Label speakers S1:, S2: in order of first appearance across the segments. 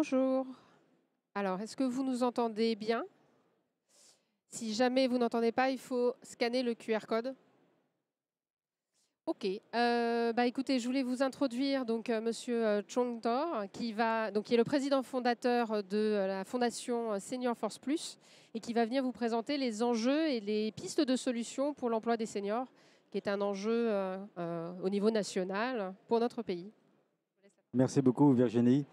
S1: Bonjour. Alors, est-ce que vous nous entendez bien? Si jamais vous n'entendez pas, il faut scanner le QR code. Ok. Écoutez, je voulais vous introduire donc Monsieur Chong Tor, qui est le président fondateur de la fondation Senior Force Plus et qui va venir vous présenter les enjeux et les pistes de solutions pour l'emploi des seniors, qui est un enjeu au niveau national pour notre pays.
S2: Merci beaucoup Virginie.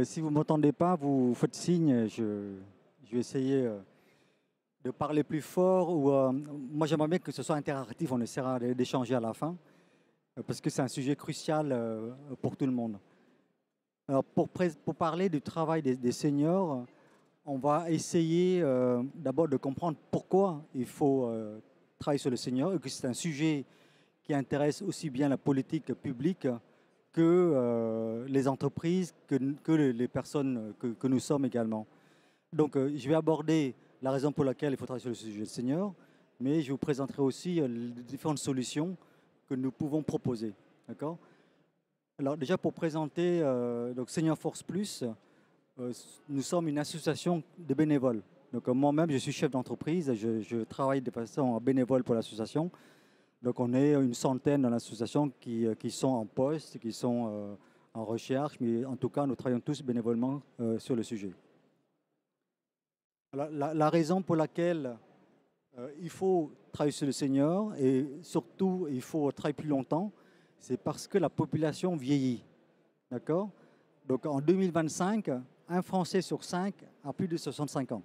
S2: Si vous ne m'entendez pas, vous faites signe. Je vais essayer de parler plus fort. Moi, j'aimerais bien que ce soit interactif. On essaiera d'échanger à la fin parce que c'est un sujet crucial pour tout le monde. Alors, pour parler du travail des seniors, on va essayer d'abord de comprendre pourquoi il faut travailler sur le senior et que c'est un sujet qui intéresse aussi bien la politique publique que les entreprises, que les personnes que nous sommes également. Donc, je vais aborder la raison pour laquelle il faut travailler sur le sujet senior, mais je vous présenterai aussi les différentes solutions que nous pouvons proposer. D'accord? Alors, déjà pour présenter donc Senior Force Plus, nous sommes une association de bénévoles. Donc, moi-même, je suis chef d'entreprise, je travaille de façon bénévole pour l'association. Donc on est une centaine dans l'association qui sont en poste, qui sont en recherche, mais en tout cas nous travaillons tous bénévolement sur le sujet. Alors, la raison pour laquelle il faut travailler sur le senior et surtout il faut travailler plus longtemps, c'est parce que la population vieillit. D'accord? Donc en 2025, un Français sur 5 a plus de 65 ans.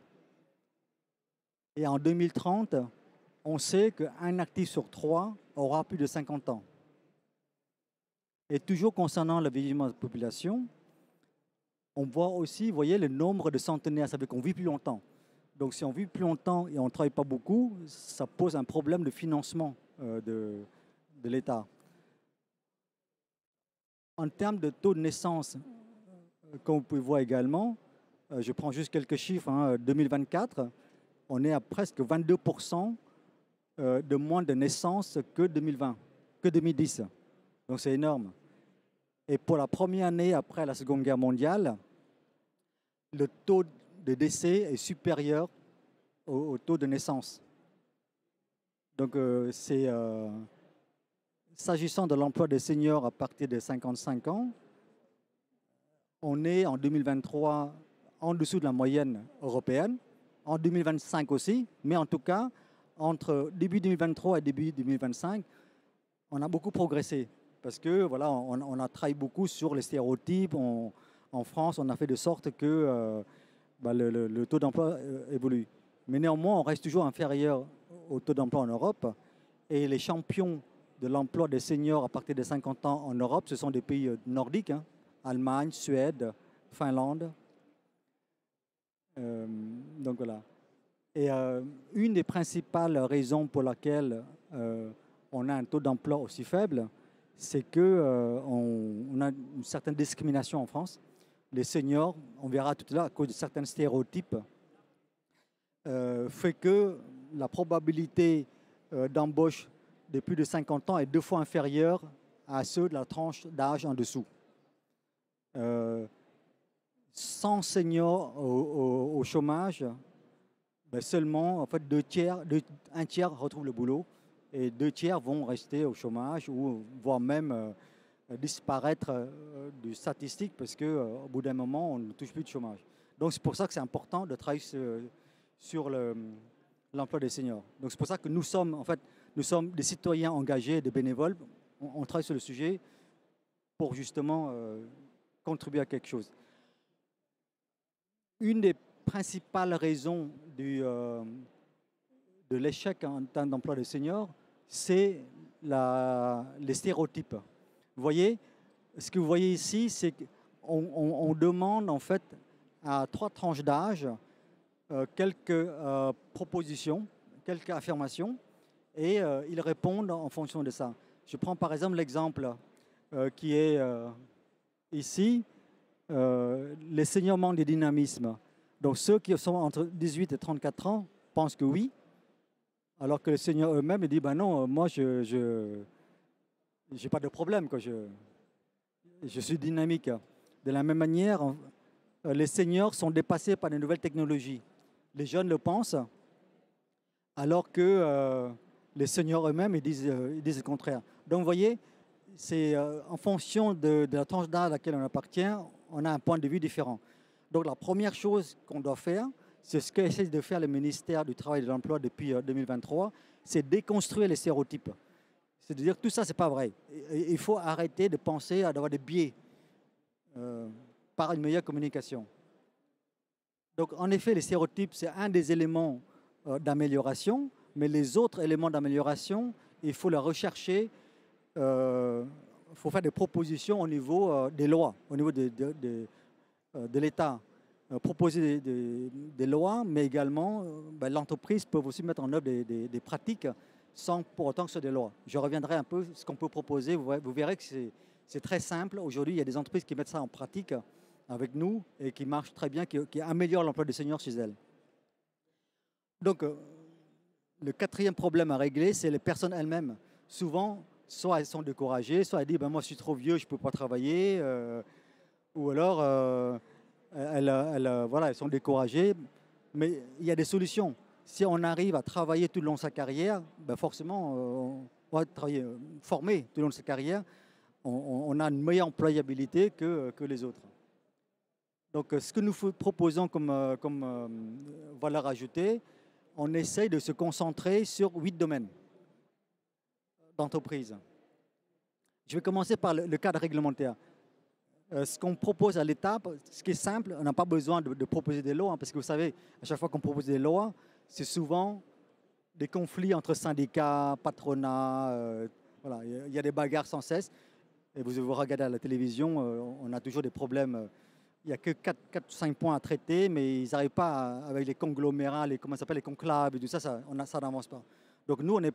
S2: Et en 2030, on sait qu'un actif sur 3 aura plus de 50 ans. Et toujours concernant le vieillissement de la population, on voit aussi, vous voyez, le nombre de centenaires, ça veut dire qu'on vit plus longtemps. Donc si on vit plus longtemps et on ne travaille pas beaucoup, ça pose un problème de financement de l'État. En termes de taux de naissance, comme vous pouvez voir également, je prends juste quelques chiffres, 2024, on est à presque 22% de moins de naissances que 2020, que 2010. Donc c'est énorme. Et pour la première année après la Seconde Guerre mondiale, le taux de décès est supérieur au taux de naissance. Donc s'agissant de l'emploi des seniors à partir de 55 ans, on est en 2023 en dessous de la moyenne européenne, en 2025 aussi, mais en tout cas, entre début 2023 et début 2025, on a beaucoup progressé. Parce que voilà, on a travaillé beaucoup sur les stéréotypes. En France, on a fait de sorte que le taux d'emploi évolue. Mais néanmoins, on reste toujours inférieur au taux d'emploi en Europe. Et les champions de l'emploi des seniors à partir de 50 ans en Europe, ce sont des pays nordiques, Allemagne, Suède, Finlande. Donc voilà. Et une des principales raisons pour laquelle on a un taux d'emploi aussi faible, c'est qu'on a une certaine discrimination en France. Les seniors, on verra tout à l'heure, à cause de certains stéréotypes, fait que la probabilité d'embauche de plus de 50 ans est 2 fois inférieure à ceux de la tranche d'âge en dessous. 100 seniors au chômage, seulement en fait, un tiers retrouve le boulot et 2 tiers vont rester au chômage ou voire même disparaître du statistique parce qu'au bout d'un moment, on ne touche plus de chômage. Donc c'est pour ça que c'est important de travailler sur l'emploi des seniors. Donc c'est pour ça que nous sommes des citoyens engagés, des bénévoles. On travaille sur le sujet pour justement contribuer à quelque chose. Une des principales raisons de l'échec en termes d'emploi des seniors, c'est les stéréotypes. Vous voyez, ce que vous voyez ici, c'est qu'on demande en fait à 3 tranches d'âge quelques propositions, quelques affirmations, et ils répondent en fonction de ça. Je prends par exemple l'exemple qui est ici, les seniors manquent de dynamisme. Donc ceux qui sont entre 18 et 34 ans pensent que oui, alors que les seniors eux-mêmes disent ben non, moi je n'ai pas de problème, quoi. Je suis dynamique. De la même manière, les seniors sont dépassés par les nouvelles technologies. Les jeunes le pensent, alors que les seniors eux-mêmes ils disent le contraire. Donc vous voyez, c'est en fonction de la tranche d'âge à laquelle on appartient, on a un point de vue différent. Donc la première chose qu'on doit faire, c'est ce qu'essaie de faire le ministère du Travail et de l'Emploi depuis 2023, c'est déconstruire les stéréotypes. C'est-à-dire que tout ça, ce n'est pas vrai. Il faut arrêter de penser à avoir des biais par une meilleure communication. Donc en effet, les stéréotypes, c'est un des éléments d'amélioration, mais les autres éléments d'amélioration, il faut les rechercher. Il faut faire des propositions au niveau des lois, au niveau de l'État. Proposer des lois, mais également l'entreprise peut aussi mettre en œuvre des pratiques sans pour autant que ce soit des lois. Je reviendrai un peu sur ce qu'on peut proposer. Vous verrez que c'est très simple. Aujourd'hui, il y a des entreprises qui mettent ça en pratique avec nous et qui marchent très bien, qui améliorent l'emploi des seniors chez elles. Donc, le quatrième problème à régler, c'est les personnes elles-mêmes. Souvent, soit elles sont découragées, soit elles disent moi je suis trop vieux, je ne peux pas travailler, ou alors elles sont découragées. Mais il y a des solutions. Si on arrive à travailler tout le long de sa carrière, forcément, on va travailler formé tout le long de sa carrière, on a une meilleure employabilité que les autres. Donc, ce que nous proposons comme valeur ajoutée, on essaye de se concentrer sur 8 domaines d'entreprise. Je vais commencer par le cadre réglementaire. Ce qu'on propose à l'État, ce qui est simple, on n'a pas besoin de proposer des lois, parce que vous savez, à chaque fois qu'on propose des lois, c'est souvent des conflits entre syndicats, patronat, voilà, il y a des bagarres sans cesse. Et vous regardez à la télévision, on a toujours des problèmes. Il n'y a que 4-5 points à traiter, mais ils n'arrivent pas avec les conglomérats, les conclaves, et tout ça, ça n'avance pas. Donc nous, on est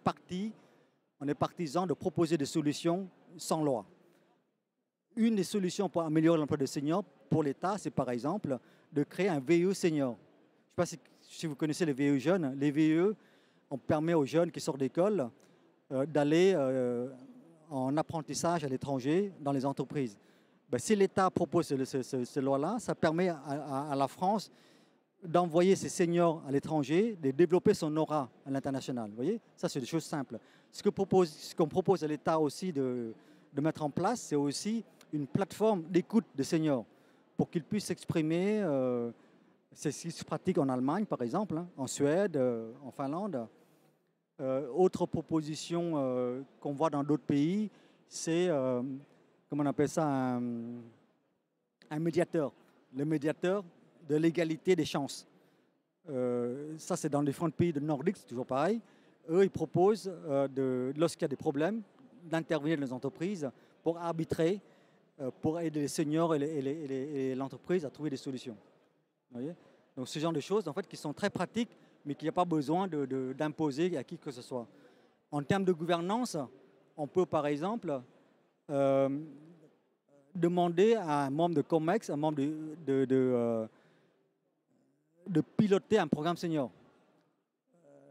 S2: partisans de proposer des solutions sans loi. Une des solutions pour améliorer l'emploi des seniors pour l'État, c'est par exemple de créer un VIE senior. Je ne sais pas si vous connaissez les VIE jeunes. Les VIE, on permet aux jeunes qui sortent d'école d'aller en apprentissage à l'étranger dans les entreprises. Si l'État propose cette loi-là, ça permet à la France d'envoyer ses seniors à l'étranger, de développer son aura à l'international. Vous voyez, ça c'est des choses simples. Ce qu'on propose à l'État aussi de mettre en place, c'est aussi une plateforme d'écoute des seniors pour qu'ils puissent s'exprimer. C'est ce qui se pratique en Allemagne, par exemple, hein, en Suède, en Finlande. Autre proposition qu'on voit dans d'autres pays, c'est, comment on appelle ça, un médiateur. Le médiateur de l'égalité des chances. Ça, c'est dans les différents pays de Nordiques, c'est toujours pareil. Eux, ils proposent, lorsqu'il y a des problèmes, d'intervenir dans les entreprises pour arbitrer, pour aider les seniors et l'entreprise à trouver des solutions. Vous voyez ? Donc, ce genre de choses, en fait, qui sont très pratiques, mais qu'il n'y a pas besoin d'imposer à qui que ce soit. En termes de gouvernance, on peut, par exemple, demander à un membre de COMEX, un membre de piloter un programme senior.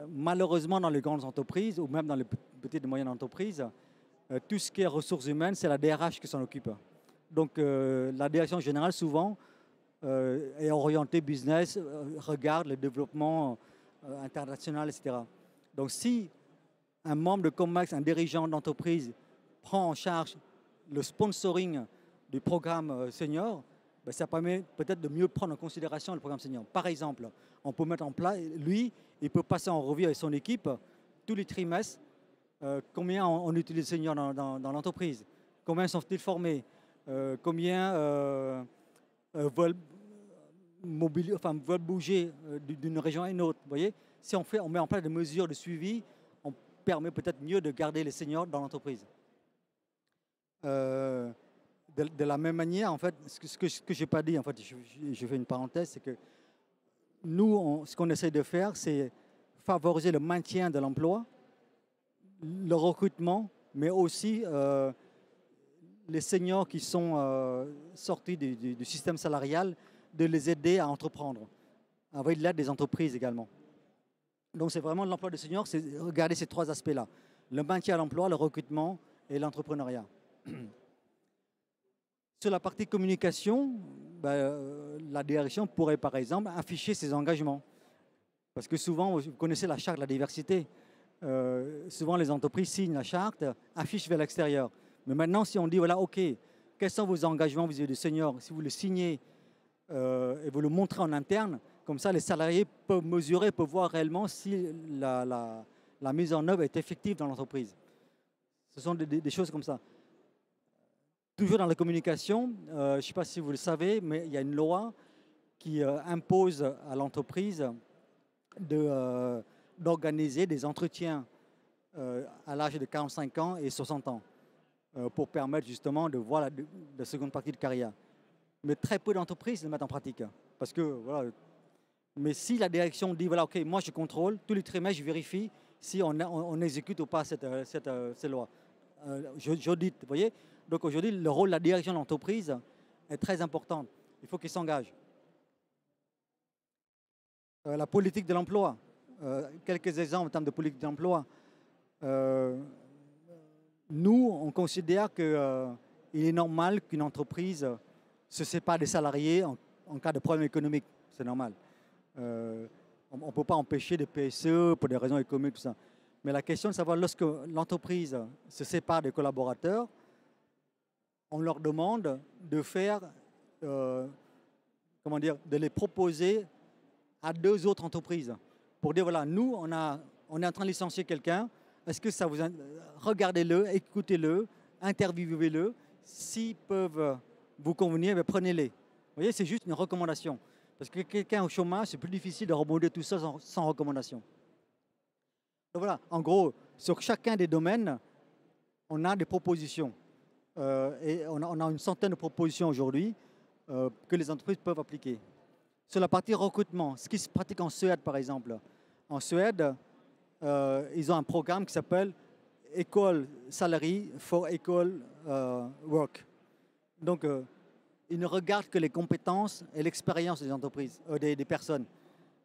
S2: Malheureusement, dans les grandes entreprises, ou même dans les petites et moyennes entreprises, tout ce qui est ressources humaines, c'est la DRH qui s'en occupe. Donc, la direction générale, souvent, est orientée business, regarde le développement international, etc. Donc, si un membre de COMEX, un dirigeant d'entreprise, prend en charge le sponsoring du programme senior, ça permet peut-être de mieux prendre en considération le programme senior. Par exemple, on peut mettre en place, lui, il peut passer en revue avec son équipe tous les trimestres combien on utilise les seniors dans l'entreprise, combien sont-ils formés, combien veulent bouger d'une région à une autre. Vous voyez, si on met en place des mesures de suivi, on permet peut-être mieux de garder les seniors dans l'entreprise. De la même manière, en fait, ce que je n'ai pas dit, en fait, je fais une parenthèse, c'est que nous, ce qu'on essaie de faire, c'est favoriser le maintien de l'emploi, le recrutement, mais aussi les seniors qui sont sortis du système salarial, de les aider à entreprendre, avec l'aide des entreprises également. Donc c'est vraiment l'emploi des seniors, c'est regarder ces trois aspects-là. Le maintien à l'emploi, le recrutement et l'entrepreneuriat. Sur la partie communication, la direction pourrait par exemple afficher ses engagements. Parce que souvent, vous connaissez la charte de la diversité. Souvent, les entreprises signent la charte, affichent vers l'extérieur. Mais maintenant, si on dit, voilà, OK, quels sont vos engagements vis-à-vis du senior? Si vous le signez et vous le montrez en interne, comme ça, les salariés peuvent mesurer, peuvent voir réellement si la mise en œuvre est effective dans l'entreprise. Ce sont des choses comme ça. Toujours dans la communication, je ne sais pas si vous le savez, mais il y a une loi qui impose à l'entreprise d'organiser des entretiens à l'âge de 45 ans et 60 ans pour permettre justement de voir la seconde partie de carrière. Mais très peu d'entreprises le mettent en pratique. Parce que, voilà, mais si la direction dit, voilà, OK, moi je contrôle, tous les trimestres je vérifie si on exécute ou pas cette loi. J'audite, vous voyez. Donc aujourd'hui, le rôle de la direction de l'entreprise est très important. Il faut qu'il s'engage. La politique de l'emploi. Quelques exemples en termes de politique de l'emploi. Nous, on considère qu'il est normal qu'une entreprise se sépare des salariés en cas de problème économique. C'est normal. On ne peut pas empêcher des PSE pour des raisons économiques, tout ça. Mais la question de savoir, lorsque l'entreprise se sépare des collaborateurs, on leur demande de faire, comment dire, de les proposer à 2 autres entreprises pour dire, voilà, nous, on est en train de licencier quelqu'un, est-ce que ça vous... Regardez-le, écoutez-le, interviewez-le, s'ils peuvent vous convenir, prenez-les. Vous voyez, c'est juste une recommandation. Parce que quelqu'un au chômage, c'est plus difficile de rebondir tout ça sans recommandation. Donc voilà, en gros, sur chacun des domaines, on a des propositions. Et on a une centaine de propositions aujourd'hui que les entreprises peuvent appliquer. Sur la partie recrutement, ce qui se pratique en Suède, par exemple. En Suède, ils ont un programme qui s'appelle École Salary for Equal Work. Donc, ils ne regardent que les compétences et l'expérience des entreprises, des personnes.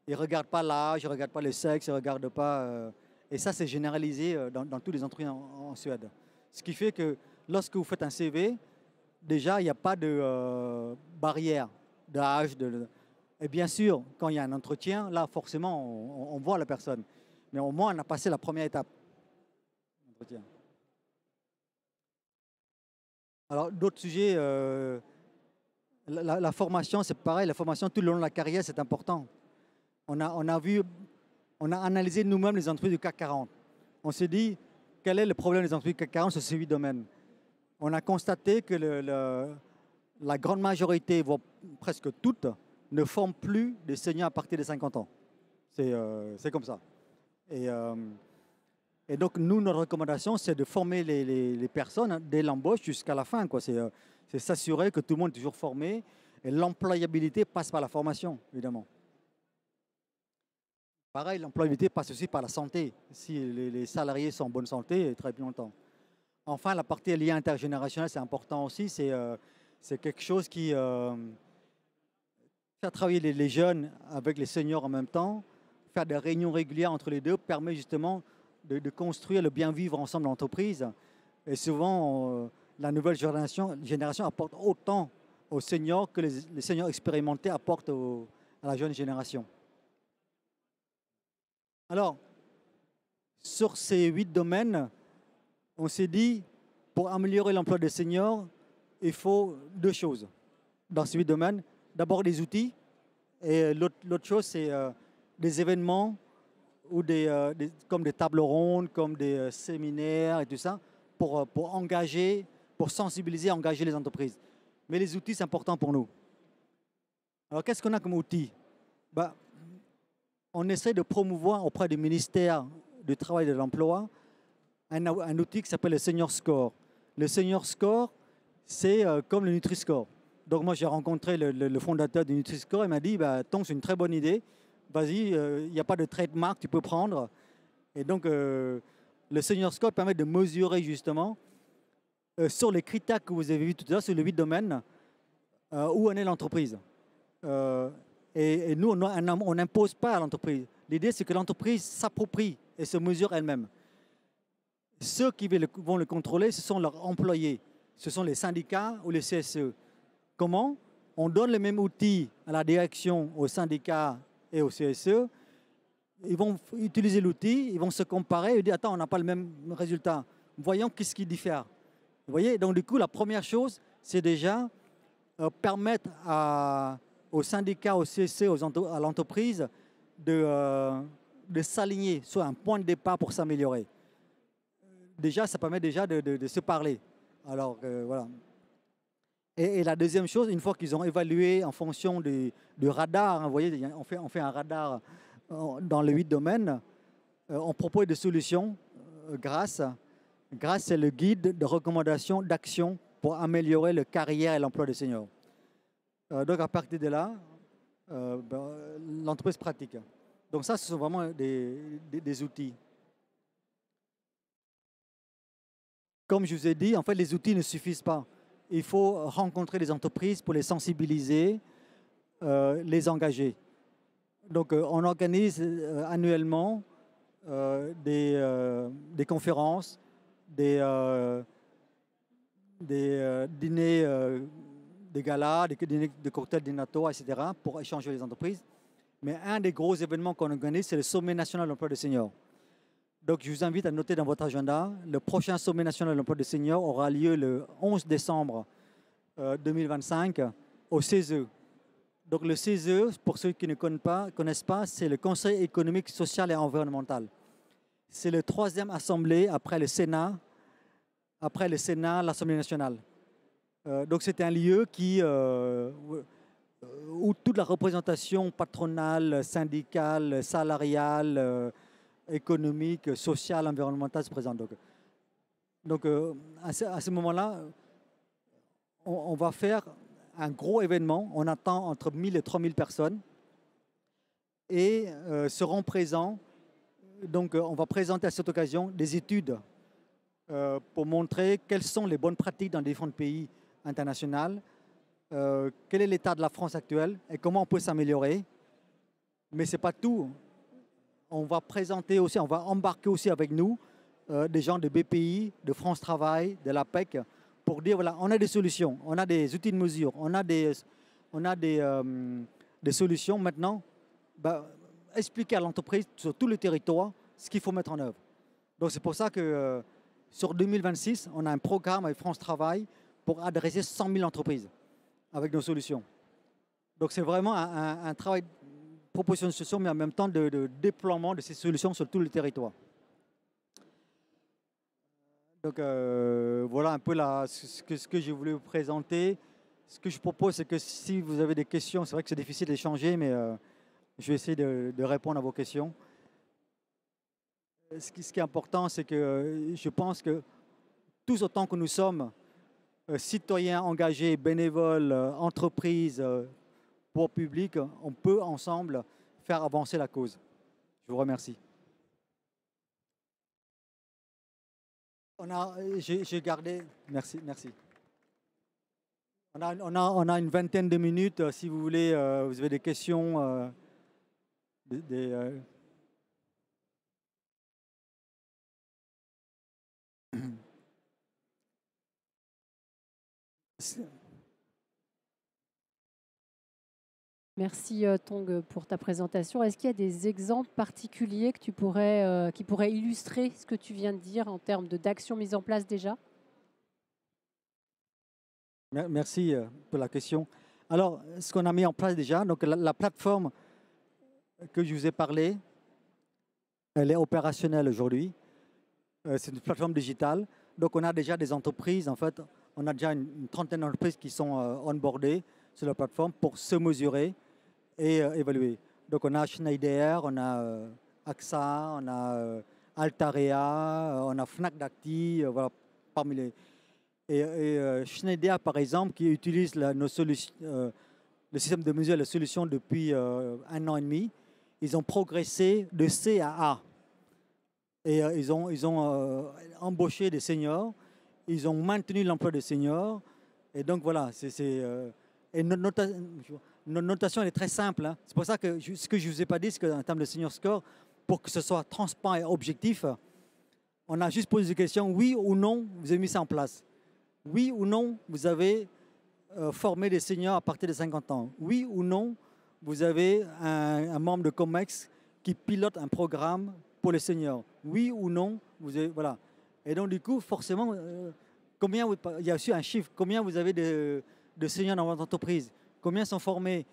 S2: Ils ne regardent pas l'âge, ils ne regardent pas le sexe, ils ne regardent pas... et ça, c'est généralisé dans tous les entreprises en Suède. Ce qui fait que lorsque vous faites un CV, déjà, il n'y a pas de barrière d'âge. Et bien sûr, quand il y a un entretien, là, forcément, on voit la personne. Mais au moins, on a passé la première étape. Entretien. Alors, d'autres sujets, la formation, c'est pareil. La formation tout le long de la carrière, c'est important. On a analysé nous-mêmes les entreprises du CAC 40. On s'est dit, quel est le problème des entreprises du CAC 40 sur ces 8 domaines? On a constaté que la grande majorité, voire presque toutes, ne forment plus des seniors à partir de 50 ans. C'est comme ça. Et donc, nous, notre recommandation, c'est de former les personnes dès l'embauche jusqu'à la fin. C'est s'assurer que tout le monde est toujours formé. Et l'employabilité passe par la formation, évidemment. Pareil, l'employabilité passe aussi par la santé. Si les salariés sont en bonne santé, ils travaillent plus longtemps. Enfin, la partie lien intergénérationnel, c'est important aussi. C'est quelque chose qui faire travailler les jeunes avec les seniors en même temps, faire des réunions régulières entre les deux permet justement de construire le bien vivre ensemble dans l'entreprise. Et souvent, la nouvelle génération apporte autant aux seniors que les seniors expérimentés apportent à la jeune génération. Alors, sur ces 8 domaines, on s'est dit, pour améliorer l'emploi des seniors, il faut 2 choses dans ces 8 domaines. D'abord des outils, et l'autre chose, c'est des événements ou comme des tables rondes, comme des séminaires et tout ça, pour engager, pour sensibiliser, engager les entreprises. Mais les outils, c'est important pour nous. Alors, qu'est-ce qu'on a comme outils? On essaie de promouvoir auprès du ministère du Travail et de l'Emploi un outil qui s'appelle le Senior Score. Le Senior Score, c'est comme le Nutri-Score. Donc moi, j'ai rencontré le fondateur du Nutri-Score. Il m'a dit, Tom, c'est une très bonne idée. Vas-y, il n'y a pas de trademark, tu peux prendre. Et donc, le Senior Score permet de mesurer justement sur les critères que vous avez vus tout à l'heure, sur les 8 domaines, où en est l'entreprise. Et nous, on n'impose pas à l'entreprise. L'idée, c'est que l'entreprise s'approprie et se mesure elle-même. Ceux qui vont le contrôler, ce sont leurs employés. Ce sont les syndicats ou les CSE. Comment? On donne les mêmes outils à la direction, aux syndicats et au CSE. Ils vont utiliser l'outil, ils vont se comparer et dire attends, on n'a pas le même résultat. Voyons qu'est-ce qui diffère. Vous voyez? Donc du coup, la première chose, c'est déjà permettre aux syndicats, au CSE, à l'entreprise de s'aligner sur un point de départ pour s'améliorer. Déjà, ça permet déjà de se parler. Alors, voilà. Et la deuxième chose, une fois qu'ils ont évalué en fonction du radar, hein, vous voyez, on fait un radar dans les 8 domaines, on propose des solutions grâce, c'est le guide de recommandations d'action pour améliorer la carrière et l'emploi des seniors. Donc, à partir de là, l'entreprise pratique. Donc ça, ce sont vraiment des outils. Comme je vous ai dit, en fait, les outils ne suffisent pas. Il faut rencontrer les entreprises pour les sensibiliser, les engager. Donc, on organise annuellement des conférences, des dîners, des galas, des dîners de cocktails dînatoires, etc., pour échanger les entreprises. Mais un des gros événements qu'on organise, c'est le Sommet national de l'emploi des seniors. Donc, je vous invite à noter dans votre agenda, le prochain Sommet national de l'emploi des seniors aura lieu le 11 décembre 2025 au CESE. Donc, le CESE, pour ceux qui ne connaissent pas, c'est le Conseil économique, social et environnemental. C'est la 3e assemblée après le Sénat, l'Assemblée nationale. Donc, c'est un lieu où toute la représentation patronale, syndicale, salariale, économique, sociale, environnementale se présente. Donc à ce moment-là, on va faire un gros événement. On attend entre 1000 et 3000 personnes et seront présents. Donc on va présenter à cette occasion des études pour montrer quelles sont les bonnes pratiques dans différents pays internationaux, quel est l'état de la France actuelle et comment on peut s'améliorer. Mais ce n'est pas tout. On va présenter aussi, on va embarquer aussi avec nous des gens de BPI, de France Travail, de l'APEC, pour dire voilà, on a des solutions, on a des outils de mesure, on a des solutions. Maintenant, expliquer à l'entreprise sur tout le territoire ce qu'il faut mettre en œuvre. Donc c'est pour ça que sur 2026, on a un programme avec France Travail pour adresser 100 000 entreprises avec nos solutions. Donc c'est vraiment un travail proposition de solutions, mais en même temps de déploiement de ces solutions sur tout le territoire. Donc voilà un peu ce que je voulais vous présenter. Ce que je propose, c'est que si vous avez des questions, c'est vrai que c'est difficile d'échanger, mais je vais essayer de répondre à vos questions. Ce qui est important, c'est que je pense que tous autant que nous sommes citoyens engagés, bénévoles, entreprises, pour public, on peut ensemble faire avancer la cause. Je vous remercie. J'ai gardé. Merci. On a une vingtaine de minutes. Si vous voulez, vous avez des questions.
S3: Merci Tong pour ta présentation. Est-ce qu'il y a des exemples particuliers que qui pourraient illustrer ce que tu viens de dire en termes d'actions mises en place déjà?
S2: Merci pour la question. Alors, ce qu'on a mis en place déjà, donc la plateforme que je vous ai parlé, elle est opérationnelle aujourd'hui. C'est une plateforme digitale. Donc, on a déjà des entreprises, en fait, on a déjà une trentaine d'entreprises qui sont onboardées sur la plateforme pour se mesurer et évaluer. Donc, on a Schneider, on a AXA, on a Altarea, on a Fnac Darty, voilà, parmi les... Et Schneider, par exemple, qui utilise le système de mesure et la solution depuis 1 an et demi, ils ont progressé de C à A. Et ils ont embauché des seniors, ils ont maintenu l'emploi des seniors. Et donc voilà, et notre notation elle est très simple. Hein. C'est pour ça que ce que je ne vous ai pas dit, c'est qu'en termes de senior score, pour que ce soit transparent et objectif, on a juste posé des questions, oui ou non, vous avez mis ça en place. Oui ou non, vous avez former des seniors à partir de 50 ans? Oui ou non, vous avez un membre de COMEX qui pilote un programme pour les seniors? Oui ou non, vous avez, voilà. Et donc, du coup, forcément, il y a aussi un chiffre. Combien vous avez de seniors dans votre entreprise? Combien sont formés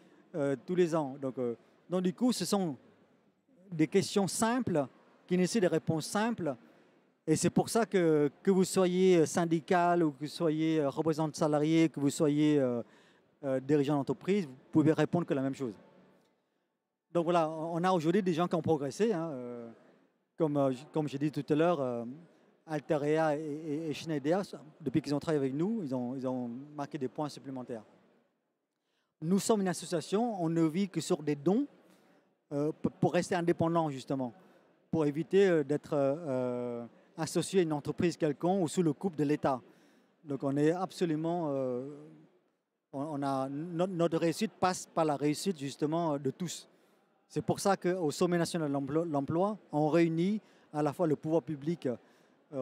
S2: tous les ans? Donc, du coup, ce sont des questions simples qui nécessitent des réponses simples. Et c'est pour ça que vous soyez syndical ou que vous soyez représentant de salariés, que vous soyez dirigeant d'entreprise, vous pouvez répondre que la même chose. Donc voilà, on a aujourd'hui des gens qui ont progressé, hein, comme j'ai dit tout à l'heure, Alterea et Schneider, depuis qu'ils ont travaillé avec nous, ils ont marqué des points supplémentaires. Nous sommes une association, on ne vit que sur des dons pour rester indépendant justement, pour éviter d'être associé à une entreprise quelconque ou sous le coupe de l'État. Donc on est absolument... notre réussite passe par la réussite justement de tous. C'est pour ça qu'au Sommet national de l'emploi, on réunit à la fois le pouvoir public,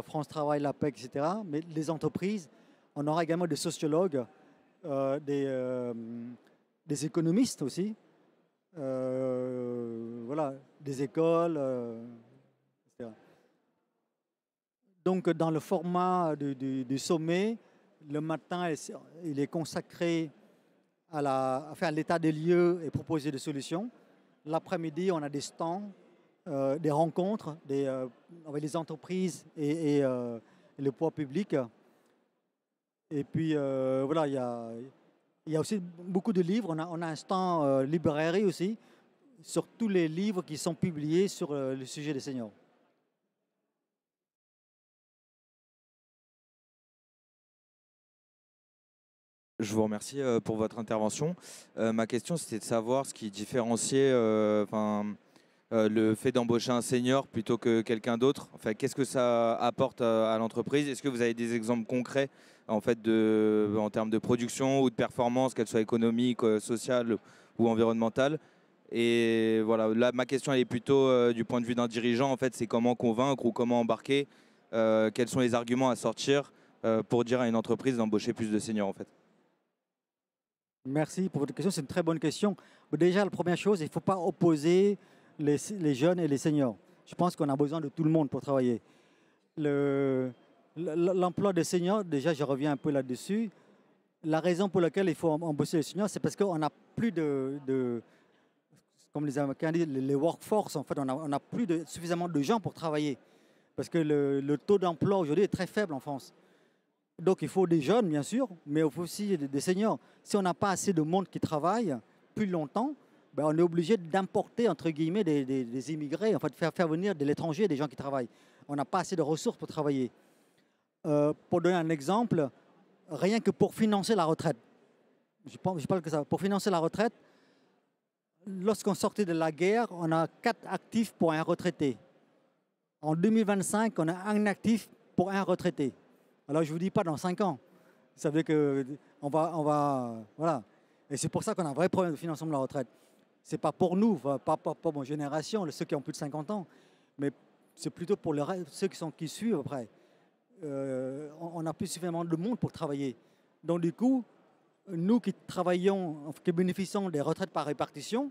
S2: France Travail, l'APEC, etc., mais les entreprises. On aura également des sociologues, des économistes aussi, voilà, des écoles, etc. Donc, dans le format du sommet, le matin, il est consacré à faire l'état des lieux et proposer des solutions. L'après-midi, on a des stands, des rencontres avec les entreprises et le pouvoir public. Et puis, voilà, il y a aussi beaucoup de livres. On a un stand librairie aussi, sur tous les livres qui sont publiés sur le sujet des seniors.
S4: Je vous remercie pour votre intervention. Ma question, c'était de savoir ce qui différenciait le fait d'embaucher un senior plutôt que quelqu'un d'autre. Enfin, qu'est-ce que ça apporte à l'entreprise? Est-ce que vous avez des exemples concrets en termes de production ou de performance, qu'elle soit économique, sociale ou environnementale? Et voilà, là, ma question elle est plutôt du point de vue d'un dirigeant. En fait, c'est comment convaincre ou comment embarquer. Quels sont les arguments à sortir pour dire à une entreprise d'embaucher plus de seniors en fait?
S2: Merci pour votre question, c'est une très bonne question. Déjà, la première chose, il ne faut pas opposer les jeunes et les seniors. Je pense qu'on a besoin de tout le monde pour travailler. L'emploi des seniors, déjà, je reviens un peu là-dessus. La raison pour laquelle il faut embaucher les seniors, c'est parce qu'on n'a plus comme les Américains disent, les workforce. En fait, on n'a plus suffisamment de gens pour travailler. Parce que le taux d'emploi aujourd'hui est très faible en France. Donc il faut des jeunes, bien sûr, mais il faut aussi des seniors. Si on n'a pas assez de monde qui travaille plus longtemps, ben on est obligé d'importer, entre guillemets, des immigrés, en fait, faire venir de l'étranger des gens qui travaillent. On n'a pas assez de ressources pour travailler. Pour donner un exemple, rien que pour financer la retraite, je parle que ça, pour financer la retraite, lorsqu'on sortait de la guerre, on a 4 actifs pour un retraité. En 2025, on a un actif pour un retraité. Alors, je ne vous dis pas dans 5 ans. Vous savez qu'on va... Voilà. Et c'est pour ça qu'on a un vrai problème de financement de la retraite. Ce n'est pas pour nous, pas pour mon génération, ceux qui ont plus de 50 ans, mais c'est plutôt pour ceux qui suivent après. On n'a plus suffisamment de monde pour travailler. Donc, du coup, nous qui travaillons, qui bénéficions des retraites par répartition,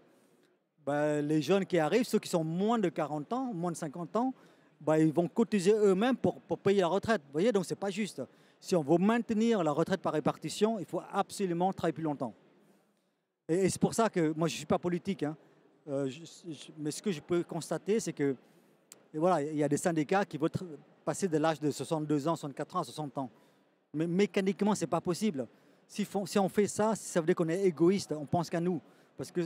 S2: ben, les jeunes qui arrivent, ceux qui sont moins de 40 ans, moins de 50 ans, ben, ils vont cotiser eux-mêmes pour payer la retraite. Vous voyez, donc ce n'est pas juste. Si on veut maintenir la retraite par répartition, il faut absolument travailler plus longtemps. Et c'est pour ça que, moi je ne suis pas politique, hein, mais ce que je peux constater, c'est que voilà, il y a des syndicats qui veulent passer de l'âge de 62 ans, 64 ans à 60 ans. Mais mécaniquement, ce n'est pas possible. Si on fait ça, ça veut dire qu'on est égoïste, on pense qu'à nous. Parce que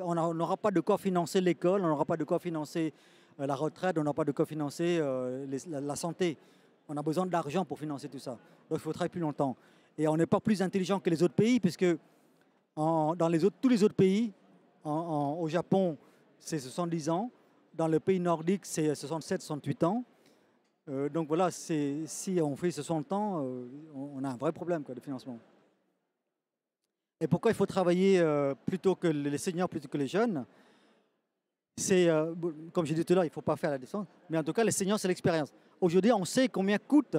S2: on n'aura pas de quoi financer l'école, on n'aura pas de quoi financer la retraite, on n'aura pas de quoi financer la santé. On a besoin d'argent pour financer tout ça. Donc il faut travailler plus longtemps. Et on n'est pas plus intelligent que les autres pays, puisque dans tous les autres pays, au Japon, c'est 70 ans. Dans le pays nordique, c'est 67, 68 ans. Donc voilà, si on fait 60 ans, on a un vrai problème de financement. Et pourquoi il faut travailler plutôt que les seniors, plutôt que les jeunes? C'est, comme j'ai dit tout à l'heure, il ne faut pas faire la distance. Mais en tout cas, les seniors, c'est l'expérience. Aujourd'hui, on sait combien coûte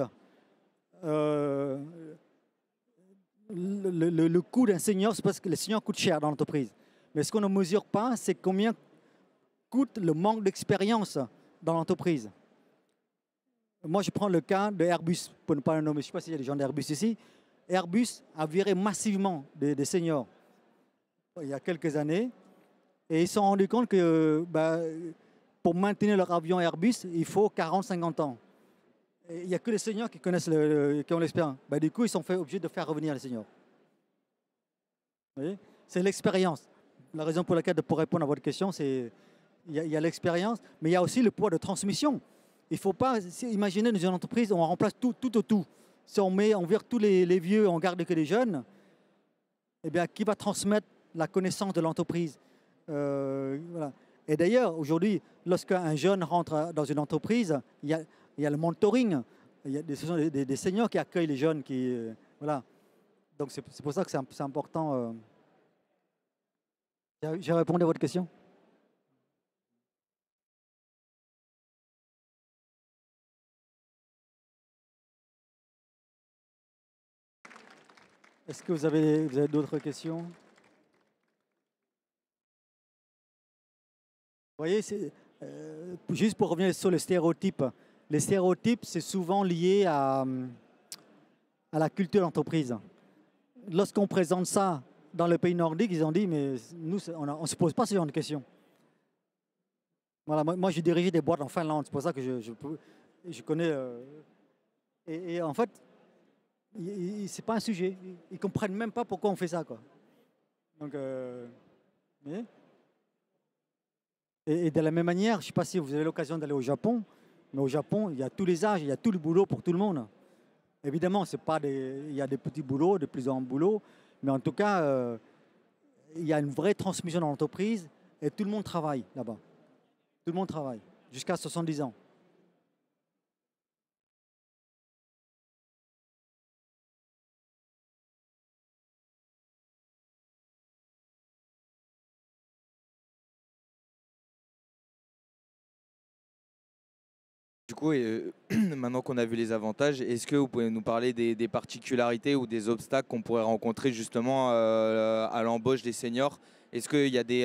S2: le coût d'un senior, c'est parce que les seniors coûtent cher dans l'entreprise. Mais ce qu'on ne mesure pas, c'est combien coûte le manque d'expérience dans l'entreprise. Moi, je prends le cas de Airbus, pour ne pas le nommer. Je ne sais pas s'il y a des gens d'Airbus ici. Airbus a viré massivement des seniors il y a quelques années. Et ils se sont rendus compte que pour maintenir leur avion Airbus, il faut 40-50 ans. Et il n'y a que les seniors qui connaissent qui ont l'expérience. Du coup, ils sont obligés de faire revenir les seniors. Vous voyez? C'est l'expérience. La raison pour laquelle, pour répondre à votre question, c'est il y a l'expérience, mais il y a aussi le poids de transmission. Il ne faut pas imaginer dans une entreprise, on remplace tout au tout. Si on vire tous les vieux, on garde que les jeunes, eh bien, qui va transmettre la connaissance de l'entreprise? Voilà. Et d'ailleurs, aujourd'hui, lorsqu'un jeune rentre dans une entreprise, il y a le mentoring. Ce sont des seniors qui accueillent les jeunes. Voilà. Donc, c'est pour ça que c'est important. J'ai répondu à votre question. Est-ce que vous avez d'autres questions? Vous voyez, juste pour revenir sur les stéréotypes c'est souvent lié à la culture d'entreprise. Lorsqu'on présente ça dans le pays nordique, ils ont dit, mais nous, on ne se pose pas ce genre de questions. Voilà, moi, j'ai dirigé des boîtes en Finlande, c'est pour ça que je connais. Et en fait, c'est pas un sujet. Ils ne comprennent même pas pourquoi on fait ça, quoi. Donc, et de la même manière, je ne sais pas si vous avez l'occasion d'aller au Japon, mais au Japon, il y a tous les âges, il y a tout le boulot pour tout le monde. Évidemment, il y a des petits boulots, des plus grands boulots, mais en tout cas, il y a une vraie transmission dans l'entreprise et tout le monde travaille là-bas. Tout le monde travaille, jusqu'à 70 ans.
S4: Du coup, maintenant qu'on a vu les avantages, est-ce que vous pouvez nous parler des particularités ou des obstacles qu'on pourrait rencontrer justement à l'embauche des seniors? Est-ce qu'il y a des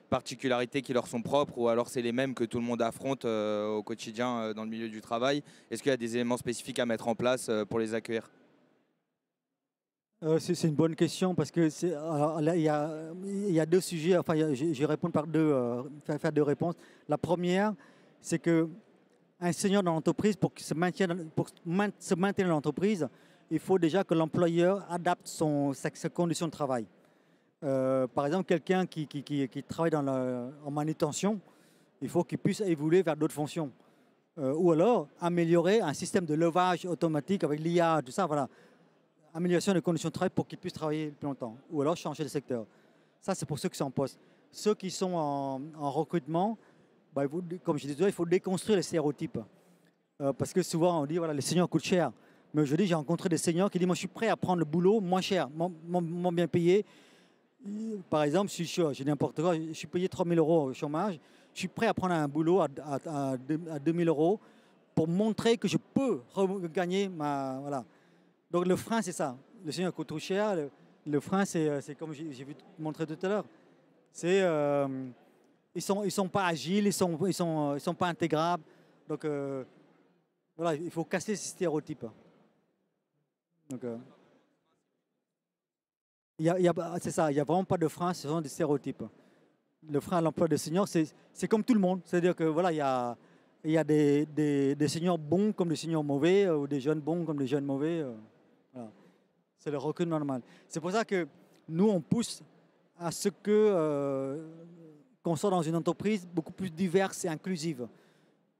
S4: particularités qui leur sont propres ou alors c'est les mêmes que tout le monde affronte au quotidien dans le milieu du travail? Est-ce qu'il y a des éléments spécifiques à mettre en place pour les accueillir?
S2: C'est une bonne question parce que il y a deux sujets. Enfin, je vais répondre par faire deux réponses. La première, c'est que un senior dans l'entreprise, pour se maintenir dans l'entreprise, il faut déjà que l'employeur adapte ses conditions de travail. Par exemple, quelqu'un qui travaille en manutention, il faut qu'il puisse évoluer vers d'autres fonctions. Ou alors améliorer un système de levage automatique avec l'IA, tout ça, voilà. Amélioration des conditions de travail pour qu'ils puissent travailler plus longtemps. Ou alors changer de secteur. Ça, c'est pour ceux qui sont en poste. Ceux qui sont en recrutement, comme je disais, il faut déconstruire les stéréotypes. Parce que souvent, on dit, voilà, les seniors coûtent cher. Mais aujourd'hui, j'ai rencontré des seniors qui disent, moi, je suis prêt à prendre le boulot moins cher, moins bien payé. Par exemple, si je n'importe quoi, je suis payé 3 000 € au chômage, je suis prêt à prendre un boulot à 2 000 € pour montrer que je peux regagner ma... Voilà. Donc, le frein, c'est ça. Le senior coûte trop cher. Le frein, c'est comme j'ai vu montrer tout à l'heure. C'est... ils sont pas agiles, ils sont pas intégrables. Donc voilà, il faut casser ces stéréotypes. Donc c'est ça, il n'y a vraiment pas de frein, ce sont des stéréotypes. Le frein à l'emploi des seniors, c'est comme tout le monde. C'est-à-dire que voilà, il y a des seniors bons comme des seniors mauvais, ou des jeunes bons comme des jeunes mauvais. Voilà. C'est le recul normal. C'est pour ça que nous, on pousse à ce que qu'on soit dans une entreprise beaucoup plus diverse et inclusive.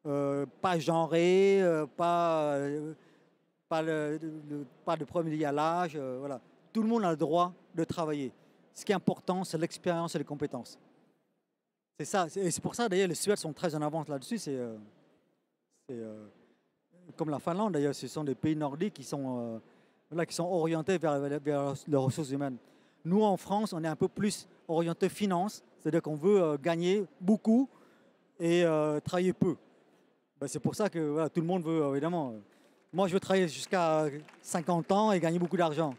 S2: Pas genrée, pas de problème lié à l'âge. Voilà. Tout le monde a le droit de travailler. Ce qui est important, c'est l'expérience et les compétences. C'est ça. Et c'est pour ça, d'ailleurs, les Suèdes sont très en avance là-dessus. C'est comme la Finlande, d'ailleurs, ce sont des pays nordiques qui sont orientés vers les ressources humaines. Nous, en France, on est un peu plus orienté finance. C'est-à-dire qu'on veut gagner beaucoup et travailler peu. C'est pour ça que voilà, tout le monde veut, évidemment. Moi, je veux travailler jusqu'à 50 ans et gagner beaucoup d'argent.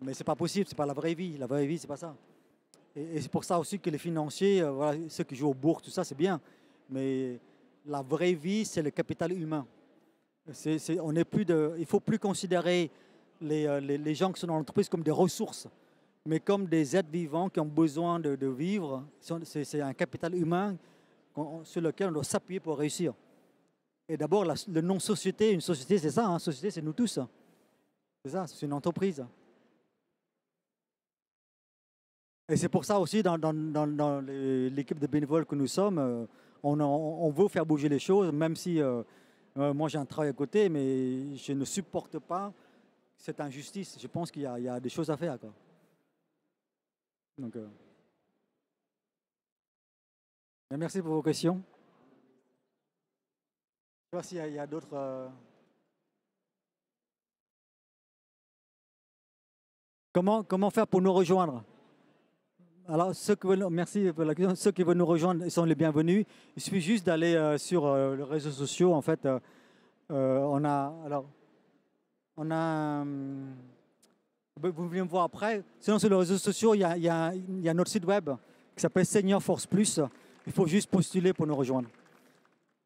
S2: Mais ce n'est pas possible, ce n'est pas la vraie vie. La vraie vie, ce n'est pas ça. Et c'est pour ça aussi que les financiers, voilà, ceux qui jouent aux bourses, tout ça, c'est bien. Mais la vraie vie, c'est le capital humain. Il ne faut plus considérer les gens qui sont dans l'entreprise comme des ressources, mais comme des êtres vivants qui ont besoin de vivre. C'est un capital humain sur lequel on doit s'appuyer pour réussir. Et d'abord, le nom société, une société, c'est ça. Hein, société, c'est nous tous. C'est ça, c'est une entreprise. Et c'est pour ça aussi, dans l'équipe de bénévoles que nous sommes, on veut faire bouger les choses, même si moi j'ai un travail à côté, mais je ne supporte pas cette injustice. Je pense qu'il y a des choses à faire, quoi. Donc, merci pour vos questions. Je ne sais pas s'il y a d'autres... Comment faire pour nous rejoindre? Alors, merci pour la question. Ceux qui veulent nous rejoindre, ils sont les bienvenus. Il suffit juste d'aller sur les réseaux sociaux. En fait, vous venez me voir après. Sinon, sur les réseaux sociaux, il y a notre site web qui s'appelle Senior Force Plus. Il faut juste postuler pour nous rejoindre.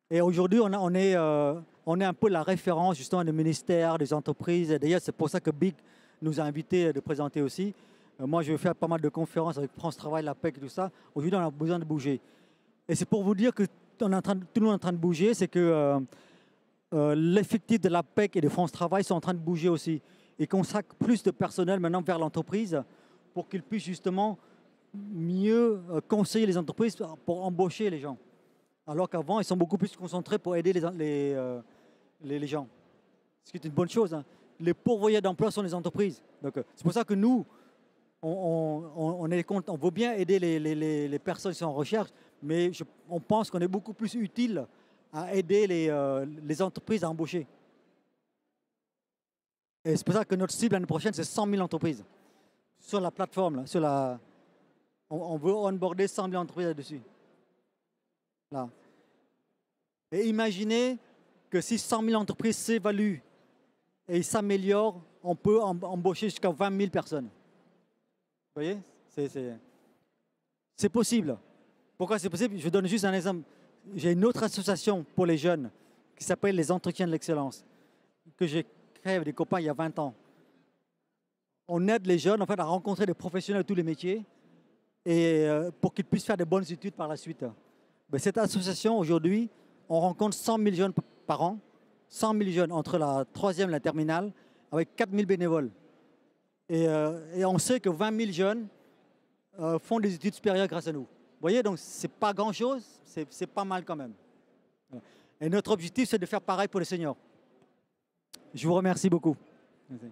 S2: Et aujourd'hui, on est un peu la référence justement des ministères, des entreprises. Et d'ailleurs, c'est pour ça que Big nous a invités de présenter aussi. Moi, je vais faire pas mal de conférences avec France Travail, la PEC et tout ça. Aujourd'hui, on a besoin de bouger. Et c'est pour vous dire que tout le monde est en train de bouger. C'est que l'effectif de la PEC et de France Travail sont en train de bouger aussi. Et consacrent plus de personnel maintenant vers l'entreprise pour qu'ils puissent justement mieux conseiller les entreprises pour embaucher les gens. Alors qu'avant, ils sont beaucoup plus concentrés pour aider les gens. Ce qui est une bonne chose. Hein. Les pourvoyeurs d'emploi sont les entreprises. Donc, c'est pour ça que nous, on veut bien aider les personnes qui sont en recherche, mais on pense qu'on est beaucoup plus utile à aider les entreprises à embaucher. Et c'est pour ça que notre cible l'année prochaine, c'est 100 000 entreprises. Sur la plateforme, là, on veut onboarder 100 000 entreprises là-dessus. Là. Et imaginez que si 100 000 entreprises s'évaluent et s'améliorent, on peut embaucher jusqu'à 20 000 personnes. Vous voyez, c'est possible. Pourquoi c'est possible? Je donne juste un exemple. J'ai une autre association pour les jeunes qui s'appelle les Entretiens de l'Excellence, que j'ai créé avec des copains il y a 20 ans. On aide les jeunes en fait, à rencontrer des professionnels de tous les métiers et pour qu'ils puissent faire de bonnes études par la suite. Mais cette association, aujourd'hui, on rencontre 100 000 jeunes par an, 100 000 jeunes entre la 3e et la terminale, avec 4 000 bénévoles. Et on sait que 20 000 jeunes font des études supérieures grâce à nous. Vous voyez, donc ce n'est pas grand-chose, c'est pas mal quand même. Et notre objectif, c'est de faire pareil pour les seniors. Je vous remercie beaucoup. Merci.